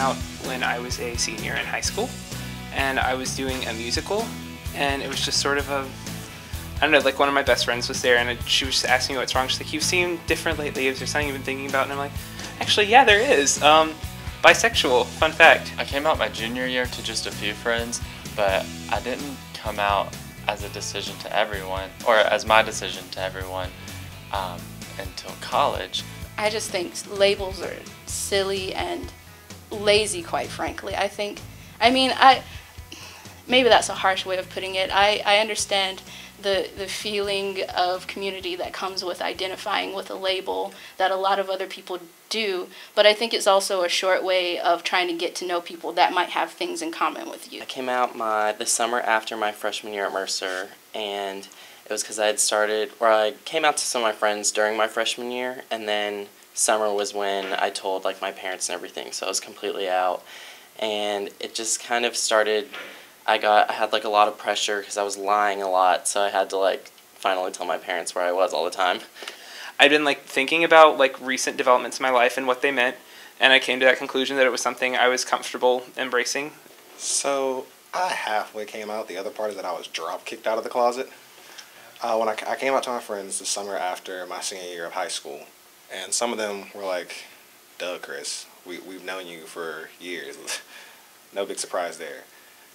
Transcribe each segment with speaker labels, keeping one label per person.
Speaker 1: out when I was a senior in high school, and I was doing a musical, and it was just sort of a, I don't know, like one of my best friends was there, and she was just asking me what's wrong. She's like, "You seem different lately. Is there something you've been thinking about?" And I'm like, "Actually, yeah, there is. Bisexual, fun fact."
Speaker 2: I came out my junior year to just a few friends, but I didn't come out as a decision to everyone, or as my decision to everyone, until college.
Speaker 3: I just think labels are silly and lazy, quite frankly. Maybe that's a harsh way of putting it. I understand the feeling of community that comes with identifying with a label that a lot of other people do, but I think it's also a short way of trying to get to know people that might have things in common with you.
Speaker 4: I came out the summer after my freshman year at Mercer, and it was because I came out to some of my friends during my freshman year, and then summer was when I told like my parents and everything, so I was completely out, and it just kind of started. I had like a lot of pressure because I was lying a lot, so I had to like finally tell my parents where I was all the time.
Speaker 1: I'd been like thinking about like recent developments in my life and what they meant, and I came to that conclusion that it was something I was comfortable embracing.
Speaker 5: So I halfway came out. The other part is that I was drop-kicked out of the closet. When I came out to my friends the summer after my senior year of high school, and some of them were like, "Duh, Chris, we've known you for years." No big surprise there.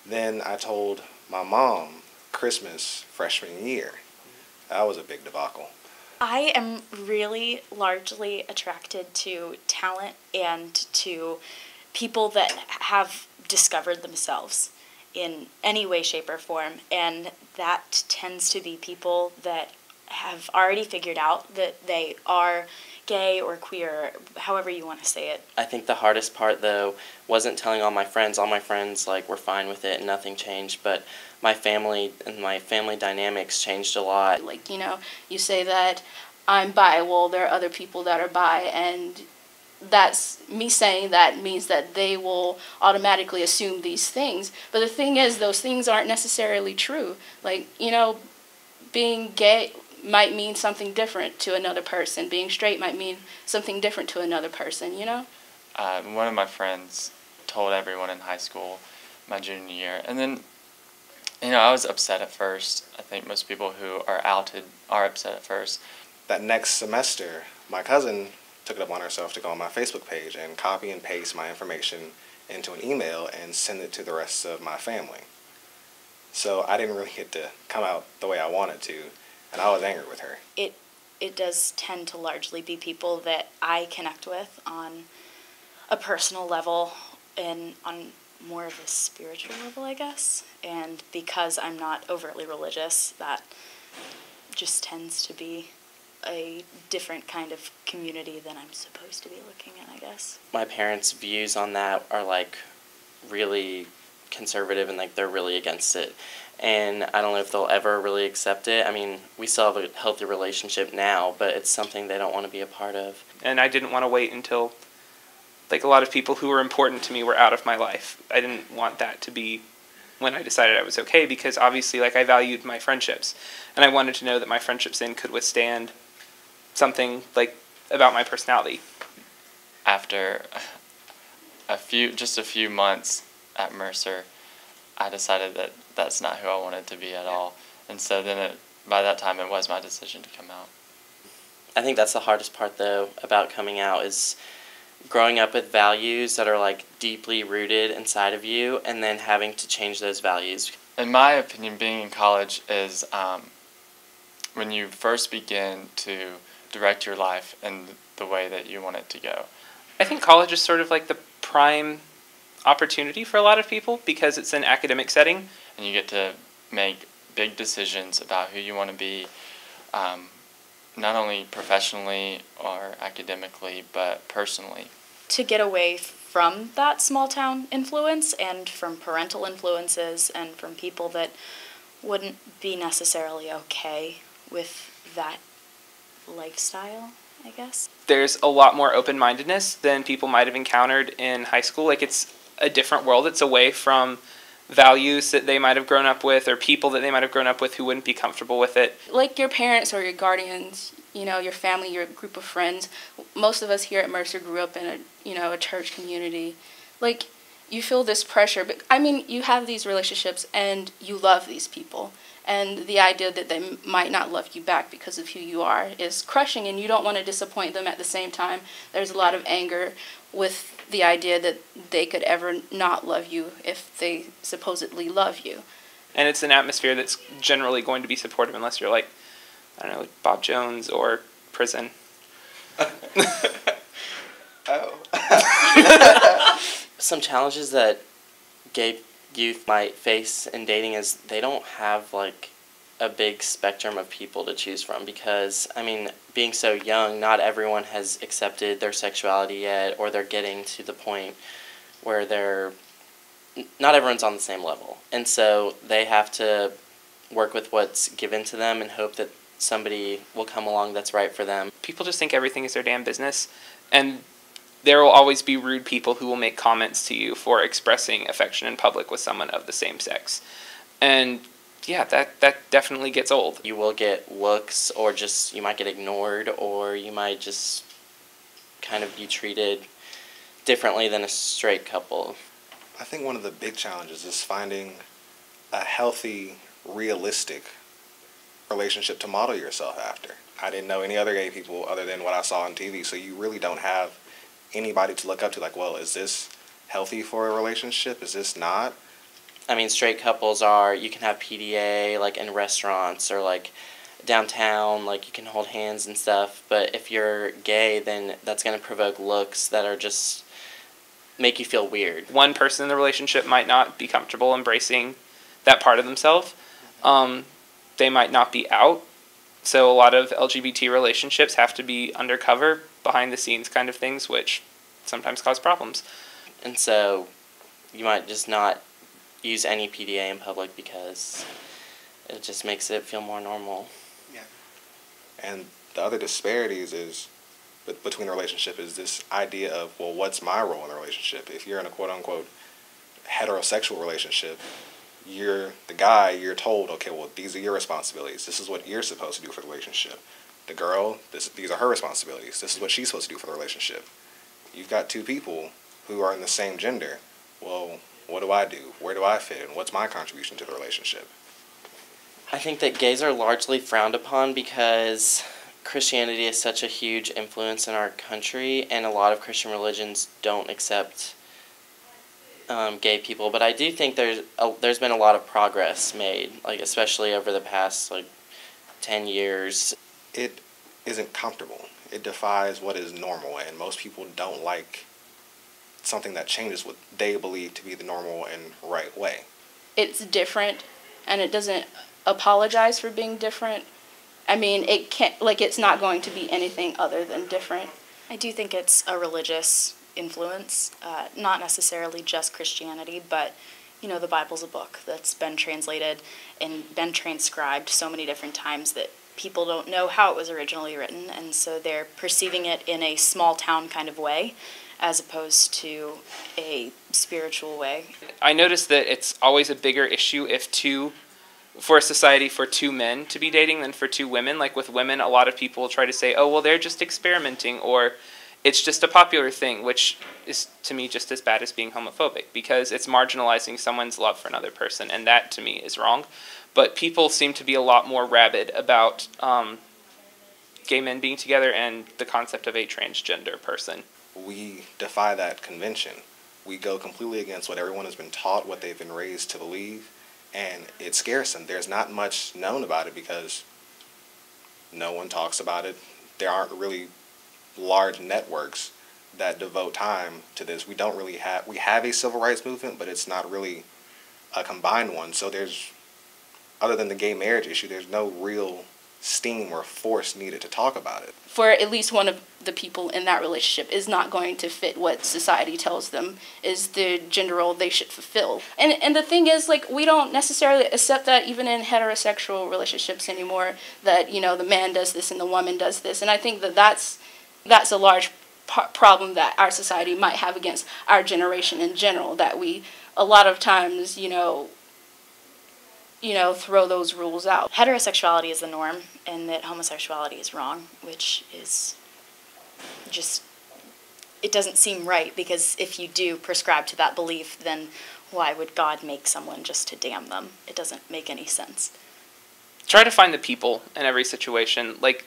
Speaker 5: Then I told my mom Christmas freshman year. That was a big debacle.
Speaker 6: I am really largely attracted to talent and to people that have discovered themselves in any way, shape, or form, and that tends to be people that have already figured out that they are gay or queer, however you want to say it.
Speaker 4: I think the hardest part, though, wasn't telling all my friends. All my friends like were fine with it and nothing changed, but my family and my family dynamics changed a lot.
Speaker 3: Like, you say that I'm bi, well, there are other people that are bi, and that's me saying that means that they will automatically assume these things. But the thing is, those things aren't necessarily true. Like, being gay might mean something different to another person. Being straight might mean something different to another person,
Speaker 2: One of my friends told everyone in high school my junior year, and then, I was upset at first. I think most people who are outed are upset at first.
Speaker 5: That next semester, my cousin took it up on herself to go on my Facebook page and copy and paste my information into an email and send it to the rest of my family. So I didn't really get to come out the way I wanted to, and I was angry with her.
Speaker 6: It does tend to largely be people that I connect with on a personal level and on more of a spiritual level, I guess. And because I'm not overtly religious, that just tends to be a different kind of community than I'm supposed to be looking at, I guess.
Speaker 4: My parents' views on that are like really conservative, and like they're really against it. And I don't know if they'll ever really accept it. I mean, we still have a healthy relationship now, but it's something they don't want to be a part of.
Speaker 1: And I didn't want to wait until like a lot of people who were important to me were out of my life. I didn't want that to be when I decided I was okay, because obviously like I valued my friendships, and I wanted to know that my friendships then could withstand something like about my personality.
Speaker 2: After just a few months at Mercer, I decided that that's not who I wanted to be at all. And so then by that time it was my decision to come out.
Speaker 4: I think that's the hardest part, though, about coming out is growing up with values that are like deeply rooted inside of you and then having to change those values.
Speaker 2: In my opinion, being in college is when you first begin to direct your life in the way that you want it to go.
Speaker 1: I think college is sort of like the prime opportunity for a lot of people because it's an academic setting.
Speaker 2: And you get to make big decisions about who you want to be, not only professionally or academically, but personally.
Speaker 6: To get away from that small town influence and from parental influences and from people that wouldn't be necessarily okay with that lifestyle, I guess.
Speaker 1: There's a lot more open-mindedness than people might have encountered in high school. Like, it's a different world. It's away from values that they might have grown up with or people that they might have grown up with who wouldn't be comfortable with it.
Speaker 3: Like your parents or your guardians, your family, your group of friends. Most of us here at Mercer grew up in a church community. like, you feel this pressure. But I mean, you have these relationships and you love these people. And the idea that they might not love you back because of who you are is crushing, and you don't want to disappoint them. At the same time, there's a lot of anger with the idea that they could ever not love you if they supposedly love you.
Speaker 1: And it's an atmosphere that's generally going to be supportive unless you're like, I don't know, Bob Jones or prison.
Speaker 5: Oh.
Speaker 4: Some challenges that gay youth might face in dating is they don't have like a big spectrum of people to choose from, because I mean, being so young, not everyone has accepted their sexuality yet, or they're getting to the point where not everyone's on the same level, and so they have to work with what's given to them and hope that somebody will come along that's right for them.
Speaker 1: People just think everything is their damn business, and there will always be rude people who will make comments to you for expressing affection in public with someone of the same sex. And yeah, that definitely gets old.
Speaker 4: You will get looks, or just you might get ignored, or you might just kind of be treated differently than a straight couple.
Speaker 5: I think one of the big challenges is finding a healthy, realistic relationship to model yourself after. I didn't know any other gay people other than what I saw on TV, so you really don't have anybody to look up to, like, well, is this healthy for a relationship? Is this not?
Speaker 4: I mean, straight couples are, you can have PDA, like, in restaurants or, like, downtown, like, you can hold hands and stuff, but if you're gay, then that's going to provoke looks that are just make you feel weird.
Speaker 1: One person in the relationship might not be comfortable embracing that part of themselves. They might not be out, so a lot of LGBT relationships have to be undercover, behind the scenes kind of things, which sometimes cause problems.
Speaker 4: And so you might just not use any PDA in public because it just makes it feel more normal.
Speaker 5: Yeah. And the other disparities is between the relationship is this idea of, well, what's my role in the relationship? If you're in a quote-unquote heterosexual relationship, you're the guy, you're told, okay, well, these are your responsibilities. This is what you're supposed to do for the relationship. The girl, these are her responsibilities. This is what she's supposed to do for the relationship. You've got two people who are in the same gender. Well, what do I do? Where do I fit in? What's my contribution to the relationship?
Speaker 4: I think that gays are largely frowned upon because Christianity is such a huge influence in our country, and a lot of Christian religions don't accept gay people. But I do think there's been a lot of progress made, like especially over the past 10 years.
Speaker 5: It isn't comfortable. It defies what is normal, and most people don't like something that changes what they believe to be the normal and right way.
Speaker 3: It's different, and it doesn't apologize for being different. I mean, it can't, it's not going to be anything other than different.
Speaker 6: I do think it's a religious influence, not necessarily just Christianity, but the Bible's a book that's been translated and been transcribed so many different times that people don't know how it was originally written, and so they're perceiving it in a small town kind of way as opposed to a spiritual way.
Speaker 1: I noticed that it's always a bigger issue for a society for two men to be dating than for two women. Like with women, a lot of people try to say, oh, well, they're just experimenting, or it's just a popular thing, which is to me just as bad as being homophobic, because it's marginalizing someone's love for another person, and that to me is wrong. But people seem to be a lot more rabid about gay men being together and the concept of a transgender person.
Speaker 5: We defy that convention. We go completely against what everyone has been taught, what they've been raised to believe, and it scares them. There's not much known about it because no one talks about it. There aren't really large networks that devote time to this. We have a civil rights movement, but it's not really a combined one. So other than the gay marriage issue, there's no real steam or force needed to talk about it.
Speaker 3: For at least one of the people in that relationship is not going to fit what society tells them is the gender role they should fulfill. And the thing is, we don't necessarily accept that even in heterosexual relationships anymore, that, the man does this and the woman does this. And I think that's a large problem that our society might have against our generation in general, that we a lot of times, throw those rules out.
Speaker 6: Heterosexuality is the norm, and that homosexuality is wrong, which is just it doesn't seem right, because if you do prescribe to that belief, then why would God make someone just to damn them? It doesn't make any sense.
Speaker 1: Try to find the people in every situation. Like,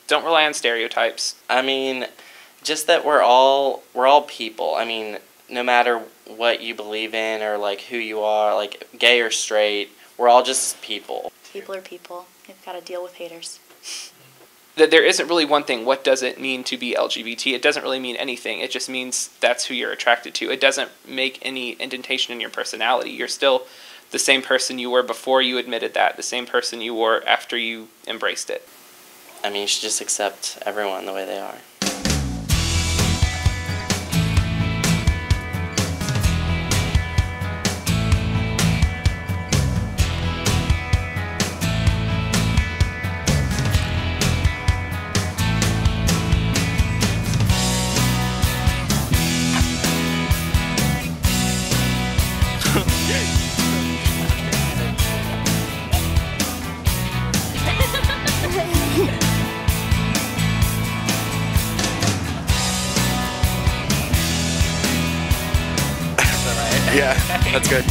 Speaker 1: don't rely on stereotypes.
Speaker 4: I mean, just that we're all people. I mean, no matter what you believe in or like who you are, like gay or straight, we're all just people.
Speaker 6: People are people. You've got to deal with haters.
Speaker 1: That there isn't really one thing. What does it mean to be LGBT? It doesn't really mean anything. It just means that's who you're attracted to. It doesn't make any indentation in your personality. You're still the same person you were before you admitted that, the same person you were after you embraced it.
Speaker 4: I mean, you should just accept everyone the way they are.
Speaker 5: Yeah, that's good.